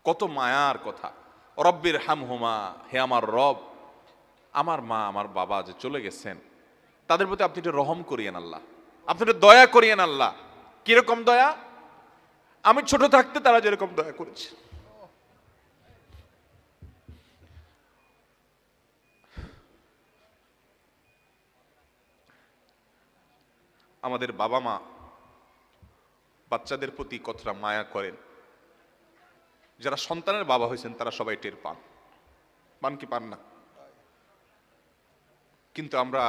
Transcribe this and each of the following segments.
কত মায়ার কথা। রব্বির হামহুমা, হে আমার রব, আমার মা আমার বাবা যে চলে গেছেন তাদের প্রতি আপনি একটু রহম করিয়েন আল্লাহ, আপনি একটু দয়া করিয়েন আল্লাহ। কিরকম দয়া? আমি ছোট থাকতে তারা যেরকম দয়া করেছে। আমাদের বাবা মা বাচ্চাদের প্রতি কতটা মায়া করেন, যারা সন্তানের বাবা হয়েছেন তারা সবাই টের পান। পান কি পান না? কিন্তু আমরা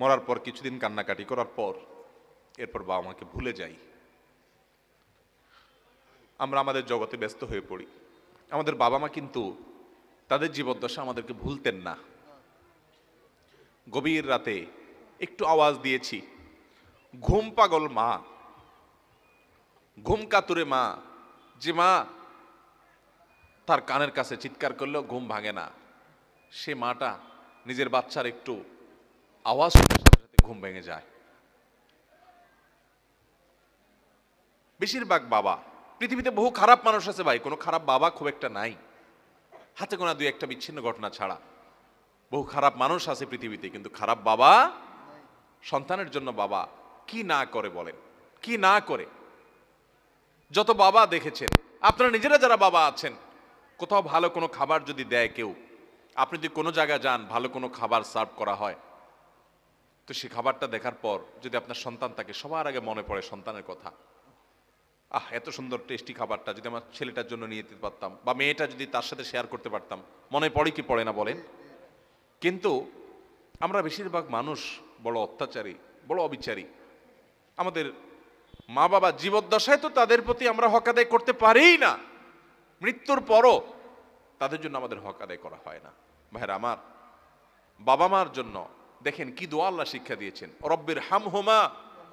মরার পর কিছুদিন কান্নাকাটি করার পর এরপর বাবা মাকে ভুলে যাই। আমরা আমাদের জগতে ব্যস্ত হয়ে পড়ি। আমাদের বাবা মা কিন্তু তাদের জীবদ্দশা আমাদেরকে ভুলতেন না। গভীর রাতে একটু আওয়াজ দিয়েছি, ঘুম পাগল মা, ঘুম কাতুরে মা, যে মা তার কানের কাছে চিৎকার করলেও ঘুম ভাঙে না, সে মাটা নিজের বাচ্চার একটু আওয়াজ শোনার সাথে সাথে ঘুম ভেঙে যায়। বেশিরভাগ বাবা, পৃথিবীতে বহু খারাপ মানুষ আছে ভাই, কোনো খারাপ বাবা খুব একটা নাই, হাতে গোনা দুই একটা বিচ্ছিন্ন ঘটনা ছাড়া বহু খারাপ মানুষ আছে পৃথিবীতে, কিন্তু খারাপ বাবা, সন্তানের জন্য বাবা কি না করে বলেন, কি না করে। যত বাবা দেখেছেন, আপনারা নিজেরা যারা বাবা আছেন, কোথাও ভালো কোনো খাবার যদি দেয় কেউ, আপনি যদি কোনো জায়গায় যান ভালো কোনো খাবার সার্ভ করা হয়, তো সেই খাবারটা দেখার পর যদি আপনার সন্তান থাকে, সবার আগে মনে পড়ে সন্তানের কথা। এত সুন্দর টেস্টি খাবারটা যদি আমার ছেলেটার জন্য নিয়ে যেতে পারতাম, বা মেয়েটা যদি তার সাথে শেয়ার করতে পারতাম, মনে পড়ে কি পড়ে না বলেন? কিন্তু আমরা বেশিরভাগ মানুষ বড় অত্যাচারী, বড় অবিচারী। আমাদের মা বাবা জীবদ্দশায় তো তাদের প্রতি আমরা হক আদায় করতে পারিই না, মৃত্যুর পরও তাদের জন্য আমাদের হক আদায় করা হয় না। ভাইরা আমার, বাবা মার জন্য দেখেন কি দোয়া আল্লাহ শিক্ষা দিয়েছেন, রব্বির হামহুমা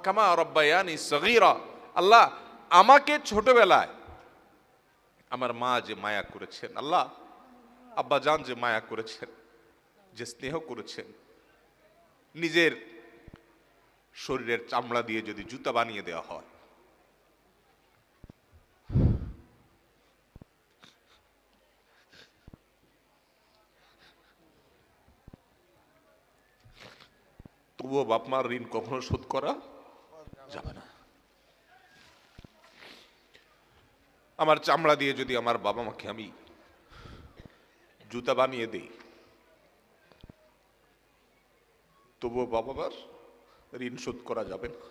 কামা রব্বায়ানি সগীরা। আল্লাহ, আমাকে ছোটবেলায় আমার মা যে মায়া করেছেন, আল্লাহ আব্বা জান যে মায়া করেছেন, যে স্নেহ করেছেন, নিজের শরীরের চামড়া দিয়ে যদি জুতা বানিয়ে দেওয়া হয়, তবুও বাপ মার ঋণ কখনো শোধ করা যাবে না। আমার চামড়া দিয়ে যদি আমার বাবা মাকে আমি জুতা বানিয়ে দেই, তবুও বাবা মার ঋণ শোধ করা যাবে না।